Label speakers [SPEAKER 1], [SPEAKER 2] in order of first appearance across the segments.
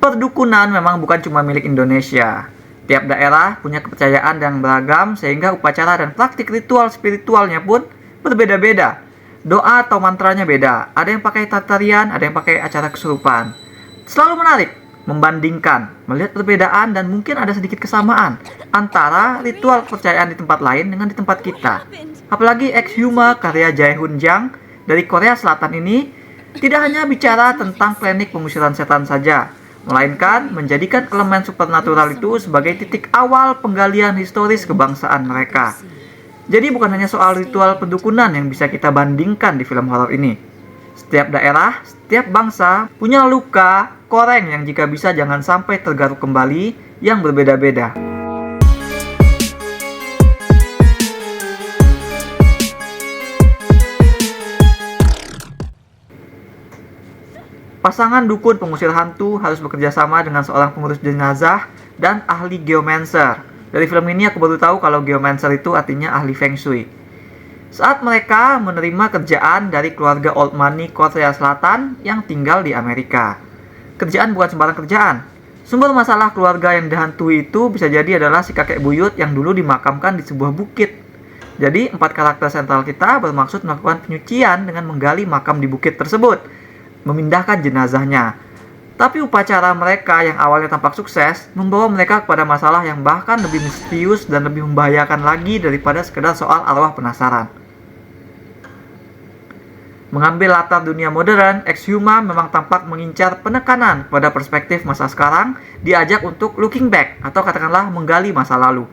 [SPEAKER 1] Perdukunan memang bukan cuma milik Indonesia. Tiap daerah punya kepercayaan yang beragam sehingga upacara dan praktik ritual spiritualnya pun berbeda-beda. Doa atau mantranya beda. Ada yang pakai tarian, ada yang pakai acara kesurupan. Selalu menarik membandingkan, melihat perbedaan dan mungkin ada sedikit kesamaan antara ritual kepercayaan di tempat lain dengan di tempat kita. Apalagi Exhuma karya Jae-hoon Jang dari Korea Selatan ini tidak hanya bicara tentang klinik pengusiran setan saja, melainkan menjadikan elemen supernatural itu sebagai titik awal penggalian historis kebangsaan mereka. Jadi bukan hanya soal ritual pendukunan yang bisa kita bandingkan di film horor ini. Setiap daerah, setiap bangsa punya luka koreng yang jika bisa jangan sampai tergaruk kembali yang berbeda-beda. Pasangan dukun pengusir hantu harus bekerja sama dengan seorang pengurus jenazah dan ahli geomancer. Dari film ini aku baru tahu kalau geomancer itu artinya ahli feng shui. Saat mereka menerima kerjaan dari keluarga old money Korea Selatan yang tinggal di Amerika. Kerjaan bukan sembarang kerjaan. Sumber masalah keluarga yang dihantui itu bisa jadi adalah si kakek buyut yang dulu dimakamkan di sebuah bukit. Jadi 4 karakter sentral kita bermaksud melakukan penyucian dengan menggali makam di bukit tersebut, memindahkan jenazahnya. Tapi upacara mereka yang awalnya tampak sukses membawa mereka kepada masalah yang bahkan lebih misterius dan lebih membahayakan lagi daripada sekedar soal arwah penasaran. Mengambil latar dunia modern, Exhuma memang tampak mengincar penekanan pada perspektif masa sekarang, diajak untuk looking back atau katakanlah menggali masa lalu.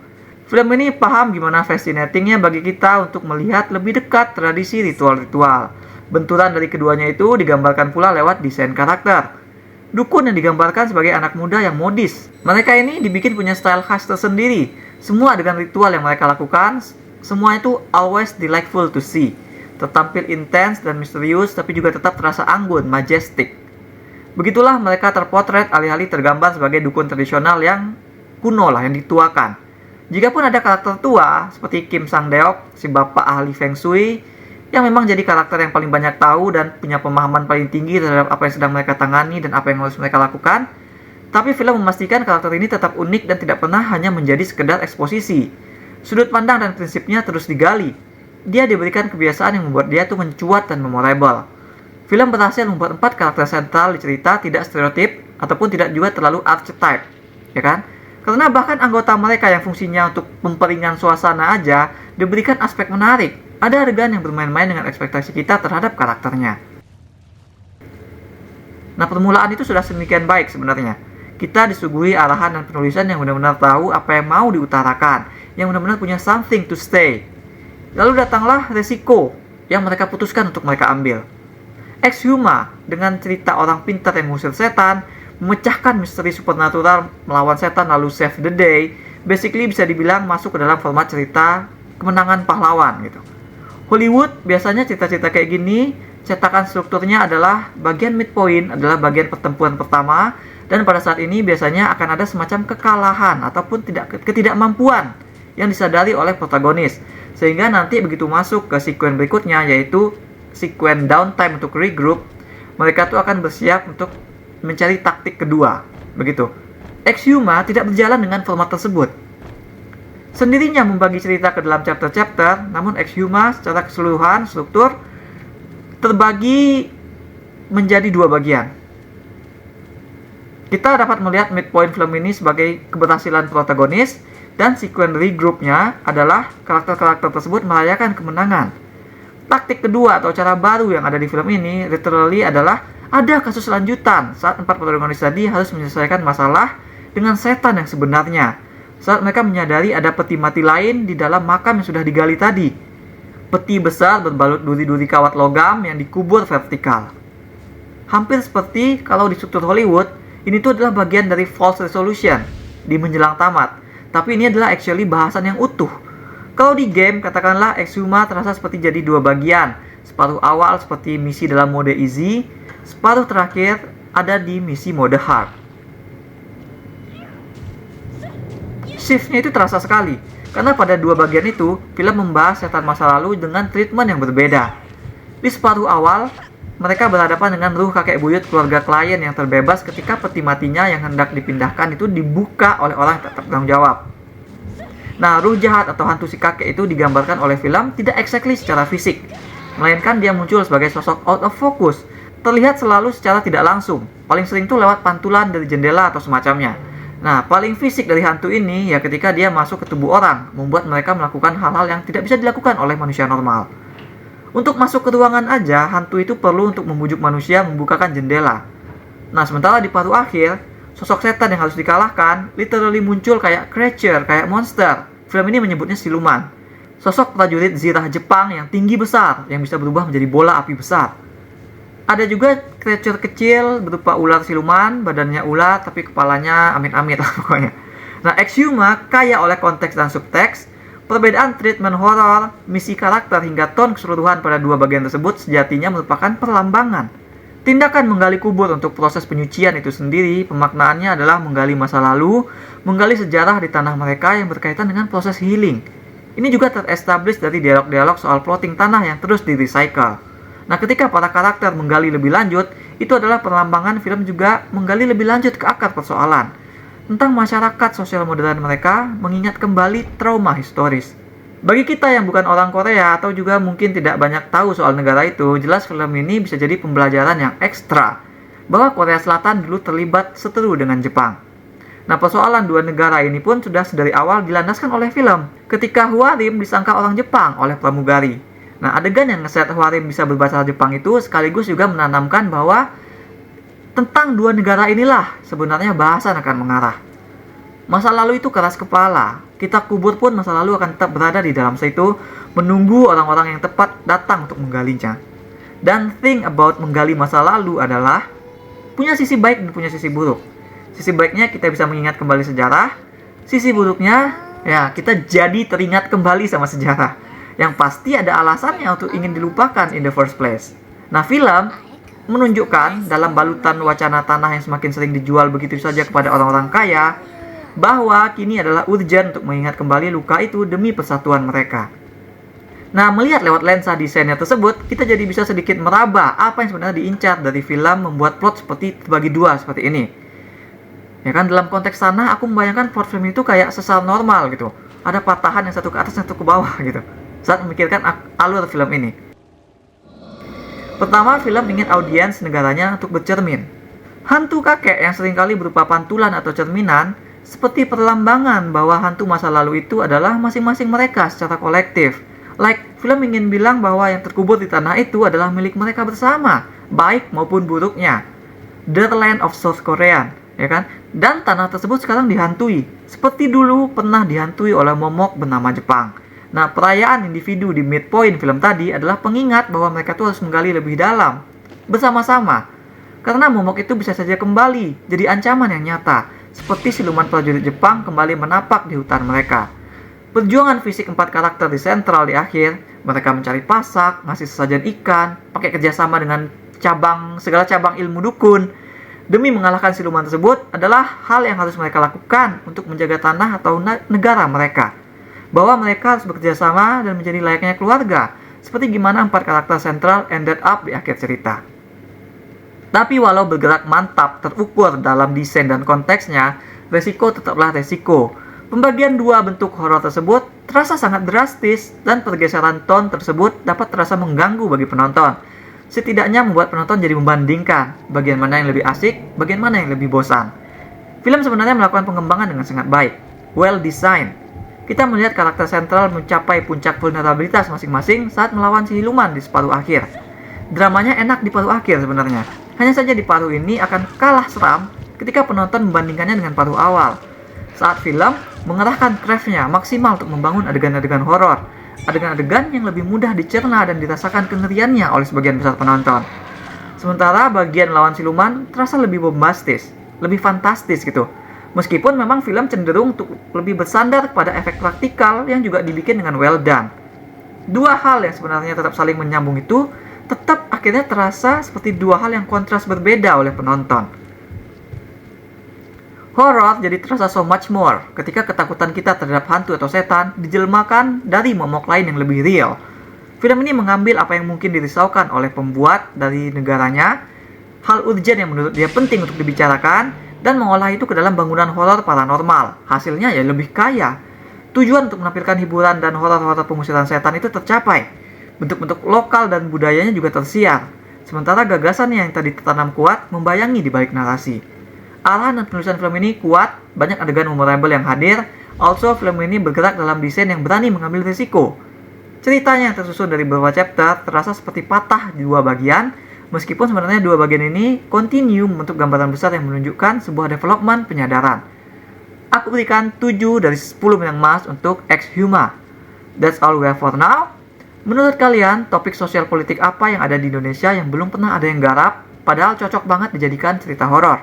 [SPEAKER 1] Film ini paham gimana fascinatingnya bagi kita untuk melihat lebih dekat tradisi ritual-ritual. Benturan dari keduanya itu digambarkan pula lewat desain karakter. Dukun yang digambarkan sebagai anak muda yang modis. Mereka ini dibikin punya style khas tersendiri. Semua dengan ritual yang mereka lakukan, semua itu always delightful to see. Tertampil intens dan misterius, tapi juga tetap terasa anggun, majestic. Begitulah mereka terpotret alih-alih tergambar sebagai dukun tradisional yang kuno lah, yang dituakan. Jikapun ada karakter tua, seperti Kim Sang-deok, si bapak ahli feng shui, yang memang jadi karakter yang paling banyak tahu dan punya pemahaman paling tinggi terhadap apa yang sedang mereka tangani dan apa yang harus mereka lakukan. Tapi film memastikan karakter ini tetap unik dan tidak pernah hanya menjadi sekedar eksposisi. Sudut pandang dan prinsipnya terus digali. Dia diberikan kebiasaan yang membuat dia tuh mencuat dan memorable. Film berhasil membuat 4 karakter sentral di cerita tidak stereotip ataupun tidak juga terlalu archetype, ya kan? Karena bahkan anggota mereka yang fungsinya untuk memperingan suasana aja diberikan aspek menarik. Ada adegan yang bermain-main dengan ekspektasi kita terhadap karakternya. Nah, permulaan itu sudah sedemikian baik sebenarnya. Kita disuguhi arahan dan penulisan yang benar-benar tahu apa yang mau diutarakan, yang benar-benar punya something to say. Lalu datanglah resiko yang mereka putuskan untuk mereka ambil. Exhuma dengan cerita orang pintar yang mengusir setan, memecahkan misteri supernatural melawan setan lalu save the day, basically bisa dibilang masuk ke dalam format cerita kemenangan pahlawan gitu. Hollywood biasanya cerita-cerita kayak gini, cetakan strukturnya adalah bagian midpoint adalah bagian pertempuran pertama, dan pada saat ini biasanya akan ada semacam kekalahan ataupun ketidakmampuan yang disadari oleh protagonis. Sehingga nanti begitu masuk ke sekuen berikutnya, yaitu sekuen downtime untuk regroup, mereka tuh akan bersiap untuk mencari taktik kedua. Begitu. Exhuma tidak berjalan dengan format tersebut. Sendirinya membagi cerita ke dalam chapter-chapter, namun Exhuma secara keseluruhan struktur terbagi menjadi 2 bagian. Kita dapat melihat midpoint film ini sebagai keberhasilan protagonis, dan sekuen regroupnya adalah karakter-karakter tersebut merayakan kemenangan. Taktik kedua atau cara baru yang ada di film ini literally adalah ada kasus lanjutan saat 4 protagonis tadi harus menyelesaikan masalah dengan setan yang sebenarnya. Saat mereka menyadari ada peti mati lain di dalam makam yang sudah digali tadi. Peti besar berbalut duri-duri kawat logam yang dikubur vertikal. Hampir seperti kalau di struktur Hollywood, ini tuh adalah bagian dari false resolution di menjelang tamat. Tapi ini adalah actually bahasan yang utuh. Kalau di game, katakanlah Exhuma terasa seperti jadi 2 bagian. Separuh awal seperti misi dalam mode easy, separuh terakhir ada di misi mode hard. Shift-nya itu terasa sekali, karena pada 2 bagian itu, film membahas setan masa lalu dengan treatment yang berbeda. Di separuh awal, mereka berhadapan dengan ruh kakek buyut keluarga klien yang terbebas ketika peti matinya yang hendak dipindahkan itu dibuka oleh orang yang tak bertanggung jawab. Nah, ruh jahat atau hantu si kakek itu digambarkan oleh film tidak exactly secara fisik, melainkan dia muncul sebagai sosok out of focus, terlihat selalu secara tidak langsung, paling sering tuh lewat pantulan dari jendela atau semacamnya. Nah, paling fisik dari hantu ini ya ketika dia masuk ke tubuh orang, membuat mereka melakukan hal-hal yang tidak bisa dilakukan oleh manusia normal. Untuk masuk ke ruangan aja, hantu itu perlu untuk membujuk manusia membukakan jendela. Nah, sementara di paruh akhir, sosok setan yang harus dikalahkan literally muncul kayak creature, kayak monster. Film ini menyebutnya siluman. Sosok prajurit zirah Jepang yang tinggi besar, yang bisa berubah menjadi bola api besar. Ada juga creature kecil berupa ular siluman, badannya ular tapi kepalanya amit-amit lah pokoknya. Nah, Exhuma kaya oleh konteks dan subteks. Perbedaan treatment horor, misi karakter hingga tone keseluruhan pada dua bagian tersebut sejatinya merupakan perlambangan. Tindakan menggali kubur untuk proses penyucian itu sendiri, pemaknaannya adalah menggali masa lalu, menggali sejarah di tanah mereka yang berkaitan dengan proses healing. Ini juga terestablish dari dialog-dialog soal plotting tanah yang terus di-recycle. Nah, ketika para karakter menggali lebih lanjut, itu adalah perlambangan film juga menggali lebih lanjut ke akar persoalan tentang masyarakat sosial modern mereka, mengingat kembali trauma historis. Bagi kita yang bukan orang Korea atau juga mungkin tidak banyak tahu soal negara itu, jelas film ini bisa jadi pembelajaran yang ekstra bahwa Korea Selatan dulu terlibat seteru dengan Jepang. Nah, persoalan dua negara ini pun sudah dari awal dilandaskan oleh film ketika Hwarim disangka orang Jepang oleh pramugari. Nah, adegan yang ngeset Hwarim bisa berbahasa Jepang itu sekaligus juga menanamkan bahwa tentang dua negara inilah sebenarnya bahasan akan mengarah. Masa lalu itu keras kepala. Kita kubur pun masa lalu akan tetap berada di dalam situ, menunggu orang-orang yang tepat datang untuk menggalinya. Dan thing about menggali masa lalu adalah punya sisi baik dan punya sisi buruk. Sisi baiknya kita bisa mengingat kembali sejarah. Sisi buruknya ya kita jadi teringat kembali sama sejarah. Yang pasti ada alasannya untuk ingin dilupakan in the first place. Nah, film menunjukkan dalam balutan wacana tanah yang semakin sering dijual begitu saja kepada orang-orang kaya, bahwa kini adalah urgent untuk mengingat kembali luka itu demi persatuan mereka. Nah, melihat lewat lensa desainnya tersebut, kita jadi bisa sedikit meraba apa yang sebenarnya diincar dari film membuat plot seperti terbagi dua seperti ini. Ya kan, dalam konteks sana aku membayangkan plot film itu kayak sesar normal gitu. Ada patahan yang satu ke atas, satu ke bawah gitu. Saat memikirkan alur film ini. Pertama, film ingin audiens negaranya untuk bercermin. Hantu kakek yang seringkali berupa pantulan atau cerminan, seperti perlambangan bahwa hantu masa lalu itu adalah masing-masing mereka secara kolektif. Like, film ingin bilang bahwa yang terkubur di tanah itu adalah milik mereka bersama, baik maupun buruknya. The Land of South Korea, ya kan? Dan tanah tersebut sekarang dihantui, seperti dulu pernah dihantui oleh momok bernama Jepang. Nah, perayaan individu di midpoint film tadi adalah pengingat bahwa mereka tuh harus menggali lebih dalam, bersama-sama. Karena momok itu bisa saja kembali jadi ancaman yang nyata, seperti siluman prajurit Jepang kembali menapak di hutan mereka. Perjuangan fisik 4 karakter di sentral di akhir, mereka mencari pasak, ngasih sesajen ikan, pakai kerjasama dengan segala cabang ilmu dukun, demi mengalahkan siluman tersebut adalah hal yang harus mereka lakukan untuk menjaga tanah atau negara mereka. Bahwa mereka harus bekerja sama dan menjadi layaknya keluarga, seperti gimana 4 karakter sentral ended up di akhir cerita. Tapi walau bergerak mantap terukur dalam desain dan konteksnya, resiko tetaplah resiko. Pembagian dua bentuk horor tersebut terasa sangat drastis dan pergeseran tone tersebut dapat terasa mengganggu bagi penonton. Setidaknya membuat penonton jadi membandingkan bagian mana yang lebih asik, bagian mana yang lebih bosan. Film sebenarnya melakukan pengembangan dengan sangat baik, well designed. Kita melihat karakter sentral mencapai puncak vulnerabilitas masing-masing saat melawan siluman di separuh akhir. Dramanya enak di paruh akhir sebenarnya. Hanya saja di paruh ini akan kalah seram ketika penonton membandingkannya dengan paruh awal. Saat film mengerahkan craft-nya maksimal untuk membangun adegan-adegan horor, adegan-adegan yang lebih mudah dicerna dan dirasakan kengeriannya oleh sebagian besar penonton. Sementara bagian lawan siluman terasa lebih bombastis, lebih fantastis gitu. Meskipun memang film cenderung untuk lebih bersandar kepada efek praktikal yang juga dibikin dengan well done. Dua hal yang sebenarnya tetap saling menyambung itu tetap akhirnya terasa seperti dua hal yang kontras berbeda oleh penonton. Horor jadi terasa so much more ketika ketakutan kita terhadap hantu atau setan dijelmakan dari momok lain yang lebih real. Film ini mengambil apa yang mungkin dirisaukan oleh pembuat dari negaranya, hal urgent yang menurut dia penting untuk dibicarakan, dan mengolah itu ke dalam bangunan horor paranormal. Hasilnya ya lebih kaya. Tujuan untuk menampilkan hiburan dan horor-horor pengusiran setan itu tercapai. Bentuk-bentuk lokal dan budayanya juga tersiar. Sementara gagasan yang tadi tertanam kuat membayangi di balik narasi. Arahan dan penulisan film ini kuat, banyak adegan memorable yang hadir. Also, film ini bergerak dalam desain yang berani mengambil risiko. Ceritanya yang tersusun dari beberapa chapter terasa seperti patah di dua bagian, meskipun sebenarnya dua bagian ini continue membentuk gambaran besar yang menunjukkan sebuah development penyadaran. Aku berikan 7 dari 10 bintang emas untuk Exhuma. That's all we have for now. Menurut kalian, topik sosial politik apa yang ada di Indonesia yang belum pernah ada yang garap, padahal cocok banget dijadikan cerita horor?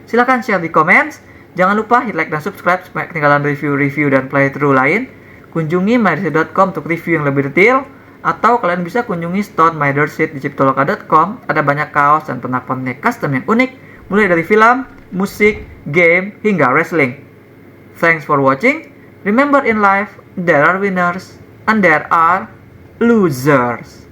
[SPEAKER 1] Silahkan share di comments. Jangan lupa hit like dan subscribe supaya ketinggalan review-review dan playthrough lain. Kunjungi mydersit.com untuk review yang lebih detail. Atau kalian bisa kunjungi store mydersit di ciptoloka.com. Ada banyak kaos dan pernak-pernik custom yang unik, mulai dari film, musik, game, hingga wrestling. Thanks for watching. Remember, in life, there are winners and there are losers.